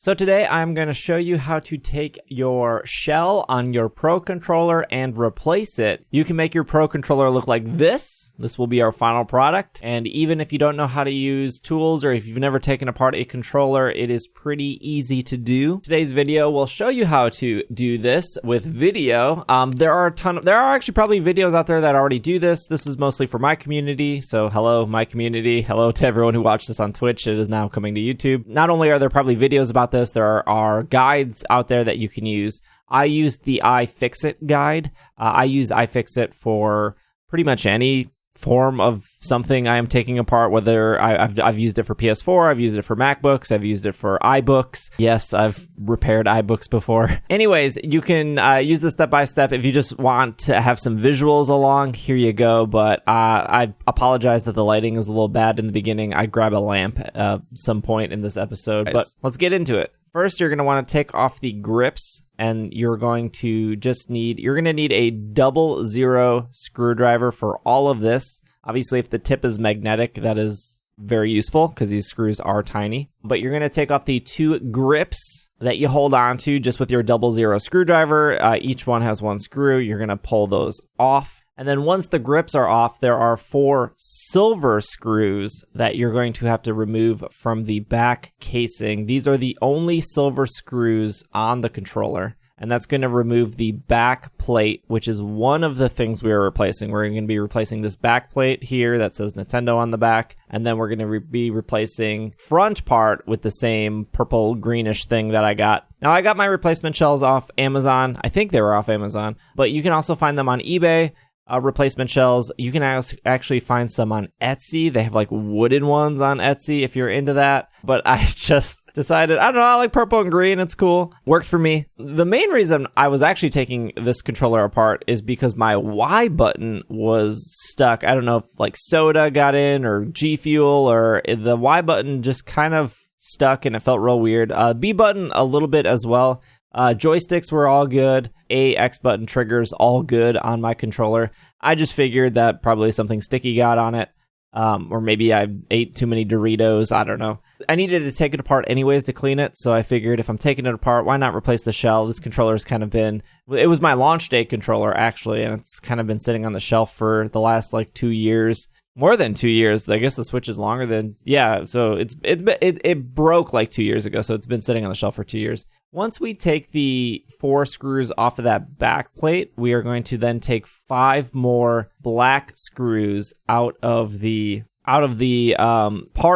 So today I'm going to show you how to take your shell on your Pro controller and replace it. You can make your Pro controller look like this. This will be our final product. And even if you don't know how to use tools or if you've never taken apart a controller, it is pretty easy to do. Today's video will show you how to do this with video. There are actually probably videos out there that already do this. This is mostly for my community. So hello, my community. Hello to everyone who watched this on Twitch. It is now coming to YouTube. Not only are there probably videos about this, there are guides out there that you can use. I use the iFixit guide. I use iFixit for pretty much any form of something I am taking apart, whether I've used it for PS4, I've used it for MacBooks, I've used it for iBooks. Yes, I've repaired iBooks before. Anyways, you can use this step by step. If you just want to have some visuals along, here you go. But I apologize that the lighting is a little bad in the beginning. I grab a lamp at some point in this episode, but let's get into it. First, you're going to want to take off the grips, and you're going to need a 00 screwdriver for all of this. Obviously, if the tip is magnetic, that is very useful because these screws are tiny. But you're going to take off the two grips that you hold on to just with your 00 screwdriver. Each one has one screw. You're going to pull those off. And then once the grips are off, there are 4 silver screws that you're going to have to remove from the back casing. These are the only silver screws on the controller. And that's going to remove the back plate, which is one of the things we are replacing. We're going to be replacing this back plate here that says Nintendo on the back. And then we're going to be replacing front part with the same purple greenish thing that I got. Now, I got my replacement shells off Amazon. I think they were off Amazon. But you can also find them on eBay. Replacement shells. You can actually find some on Etsy. They have like wooden ones on Etsy if you're into that. But I just decided, I don't know, I like purple and green. It's cool. Worked for me. The main reason I was actually taking this controller apart is because my Y button was stuck. I don't know if like soda got in or G Fuel, or the Y button just kind of stuck and it felt real weird. B button a little bit as well. Joysticks were all good. X button triggers all good on my controller. I just figured that probably something sticky got on it. Or maybe I ate too many Doritos. I don't know. I needed to take it apart anyways to clean it. So I figured if I'm taking it apart, why not replace the shell? This controller's kind of been, it was my launch day controller actually. And it's kind of been sitting on the shelf for the last like 2 years. More than 2 years. I guess the Switch is longer than, yeah. So it broke like 2 years ago. So it's been sitting on the shelf for 2 years. Once we take the 4 screws off of that back plate, we are going to then take 5 more black screws out of the part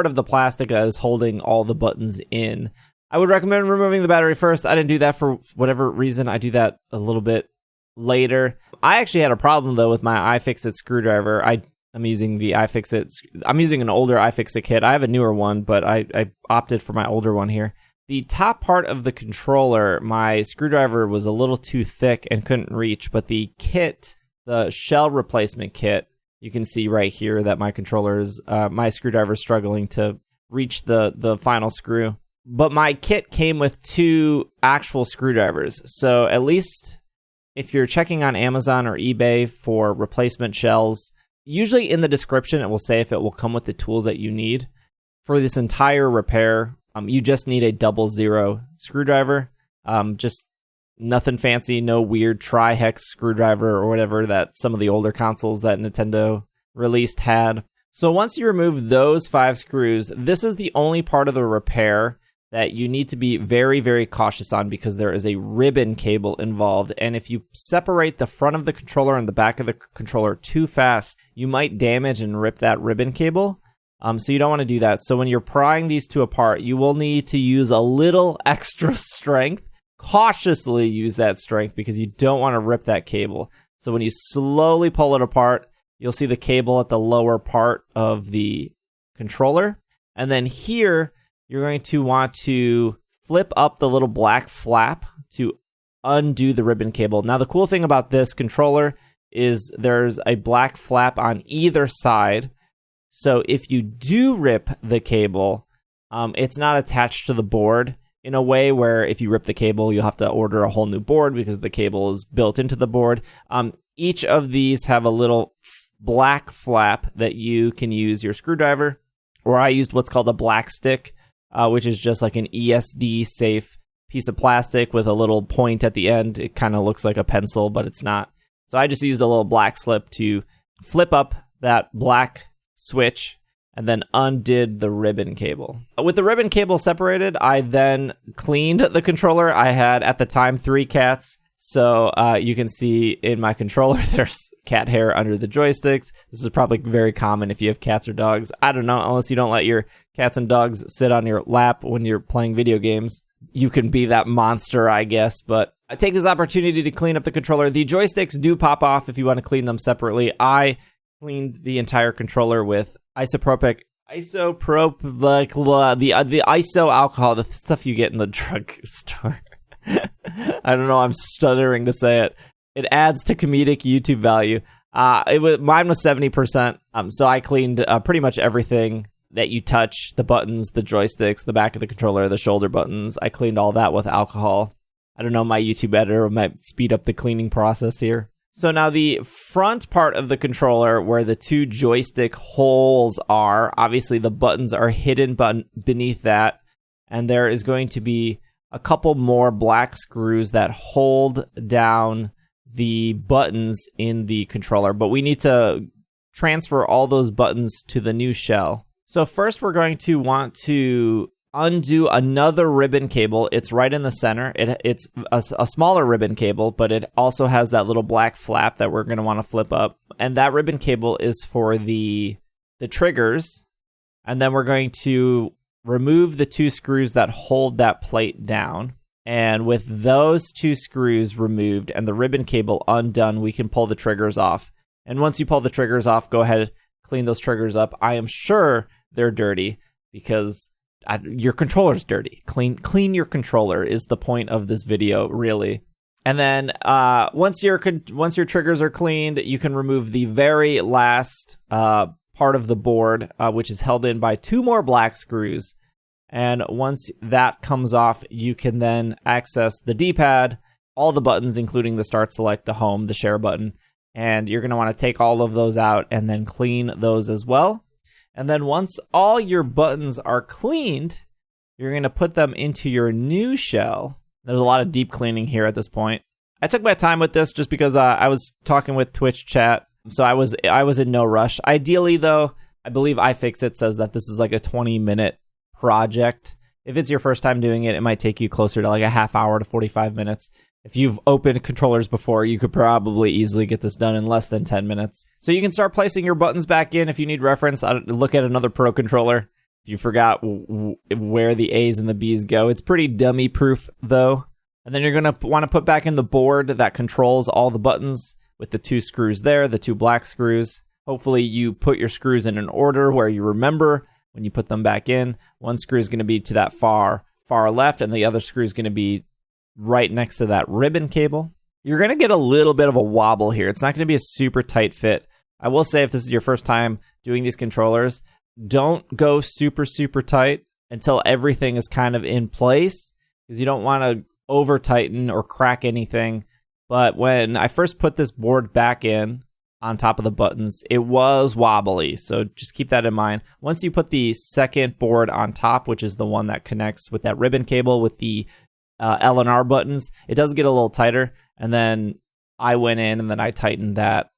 of the plastic that is holding all the buttons in. I would recommend removing the battery first. I didn't do that for whatever reason. I do that a little bit later. I actually had a problem though with my iFixit screwdriver. I'm using the iFixit. I'm using an older iFixit kit. I have a newer one, but I opted for my older one here. The top part of the controller, my screwdriver was a little too thick and couldn't reach, but the kit, the shell replacement kit, you can see right here that my screwdriver is struggling to reach the final screw. But my kit came with 2 actual screwdrivers. So at least if you're checking on Amazon or eBay for replacement shells, usually in the description, it will say if it will come with the tools that you need. For this entire repair, you just need a 00 screwdriver. Just nothing fancy, no weird tri-hex screwdriver or whatever that some of the older consoles that Nintendo released had. So once you remove those 5 screws, this is the only part of the repair that you need to be very, very cautious on because there is a ribbon cable involved. And if you separate the front of the controller and the back of the controller too fast, you might damage and rip that ribbon cable. So you don't want to do that. So when you're prying these 2 apart, you will need to use a little extra strength. Cautiously use that strength because you don't want to rip that cable. So when you slowly pull it apart, you'll see the cable at the lower part of the controller. And then here, you're going to want to flip up the little black flap to undo the ribbon cable. Now, the cool thing about this controller is there's a black flap on either side. So if you do rip the cable, it's not attached to the board in a way where if you rip the cable, you'll have to order a whole new board because the cable is built into the board. Each of these have a little black flap that you can use your screwdriver, or I used what's called a black stick which is just like an ESD safe piece of plastic with a little point at the end. It kind of looks like a pencil, but it's not. So I just used a little black slip to flip up that black switch and then undid the ribbon cable. With the ribbon cable separated, I then cleaned the controller. I had, at the time, 3 cats. So you can see in my controller, there's cat hair under the joysticks. This is probably very common if you have cats or dogs. I don't know, unless you don't let your cats and dogs sit on your lap when you're playing video games. You can be that monster, I guess. But I take this opportunity to clean up the controller. The joysticks do pop off if you want to clean them separately. I cleaned the entire controller with the iso alcohol, the stuff you get in the drugstore. I don't know, I'm stuttering to say it. It adds to comedic YouTube value. Mine was 70%, so I cleaned pretty much everything that you touch, the buttons, the joysticks, the back of the controller, the shoulder buttons. I cleaned all that with alcohol. I don't know, my YouTube editor might speed up the cleaning process here. So now the front part of the controller, where the 2 joystick holes are, obviously the buttons are hidden beneath that, and there is going to be a couple more black screws that hold down the buttons in the controller, but we need to transfer all those buttons to the new shell. So first we're going to want to undo another ribbon cable. It's right in the center. It's a smaller ribbon cable, but it also has that little black flap that we're going to want to flip up. And that ribbon cable is for the triggers. And then we're going to remove the 2 screws that hold that plate down. And with those 2 screws removed and the ribbon cable undone, we can pull the triggers off. And once you pull the triggers off, go ahead, clean those triggers up. I am sure they're dirty because your controller's dirty. Clean your controller is the point of this video, really. And then once your triggers are cleaned, you can remove the very last part of the board, which is held in by 2 more black screws. And once that comes off, you can then access the D-pad, all the buttons, including the start, select, the home, the share button. And you're going to want to take all of those out and then clean those as well. And then once all your buttons are cleaned, you're going to put them into your new shell. There's a lot of deep cleaning here at this point. I took my time with this just because I was talking with Twitch chat, so I was in no rush. Ideally, though, I believe iFixit says that this is like a 20-minute project. If it's your first time doing it, it might take you closer to like a half hour to 45 minutes. If you've opened controllers before, you could probably easily get this done in less than 10 minutes. So you can start placing your buttons back in if you need reference. Look at another Pro controller. If you forgot where the A's and the B's go, it's pretty dummy proof though. And then you're going to want to put back in the board that controls all the buttons with the 2 screws there, the 2 black screws. Hopefully you put your screws in an order where you remember when you put them back in. One screw is going to be to that far left, and the other screw is going to be right next to that ribbon cable. You're going to get a little bit of a wobble here. It's not going to be a super tight fit. I will say, if this is your first time doing these controllers, don't go super, super tight until everything is kind of in place, because you don't want to over tighten or crack anything. But when I first put this board back in on top of the buttons, it was wobbly. So just keep that in mind. Once you put the second board on top, which is the one that connects with that ribbon cable with the L and R buttons, it does get a little tighter. And then I went in and then I tightened that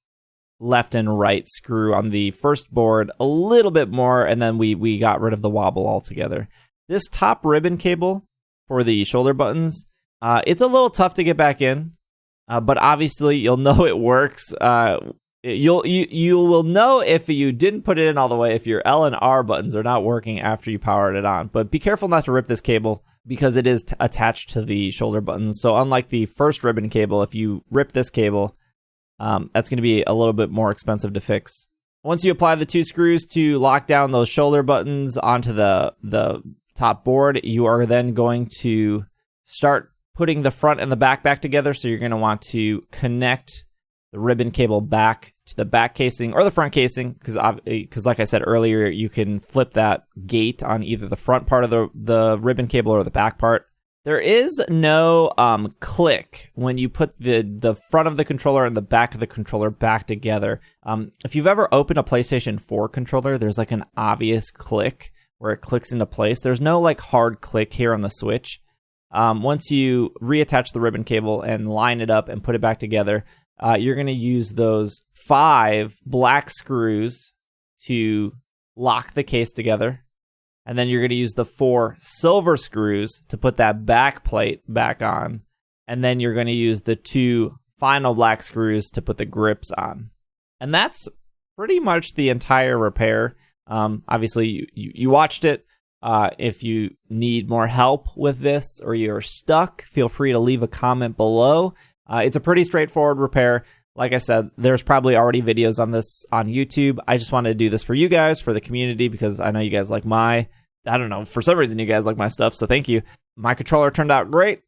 left and right screw on the first board a little bit more, and then we got rid of the wobble altogether. This top ribbon cable for the shoulder buttons, it's a little tough to get back in, but obviously you'll know it works. You will know if you didn't put it in all the way if your L and R buttons are not working after you powered it on. But be careful not to rip this cable because it is attached to the shoulder buttons. So unlike the first ribbon cable, if you rip this cable, that's going to be a little bit more expensive to fix. Once you apply the 2 screws to lock down those shoulder buttons onto the top board, you are then going to start putting the front and the back together. So you're going to want to connect the ribbon cable back to the back casing or the front casing, because like I said earlier, you can flip that gate on either the front part of the ribbon cable or the back part. There is no click when you put the front of the controller and the back of the controller back together. If you've ever opened a PlayStation 4 controller, there's like an obvious click where it clicks into place. There's no like hard click here on the switch. Once you reattach the ribbon cable and line it up and put it back together, you're going to use those 5 black screws to lock the case together. And then you're going to use the 4 silver screws to put that back plate back on. And then you're going to use the 2 final black screws to put the grips on. And that's pretty much the entire repair. Obviously, you watched it. If you need more help with this or you're stuck, feel free to leave a comment below. It's a pretty straightforward repair. Like I said, there's probably already videos on this on YouTube. I just wanted to do this for you guys, for the community, because I know you guys like I don't know, for some reason you guys like my stuff, so thank you. My controller turned out great.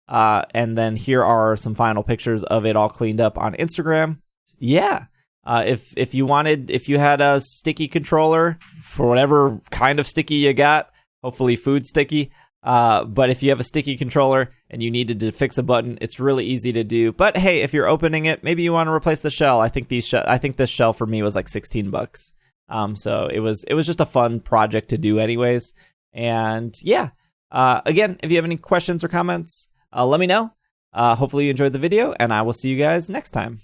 And then here are some final pictures of it all cleaned up on Instagram. Yeah. If you had a sticky controller, for whatever kind of sticky you got, hopefully food sticky. But if you have a sticky controller and you needed to fix a button, it's really easy to do. But hey, if you're opening it, maybe you want to replace the shell. I think this shell for me was like $16. So it was just a fun project to do anyways. And yeah, again, if you have any questions or comments, let me know. Hopefully you enjoyed the video, and I will see you guys next time.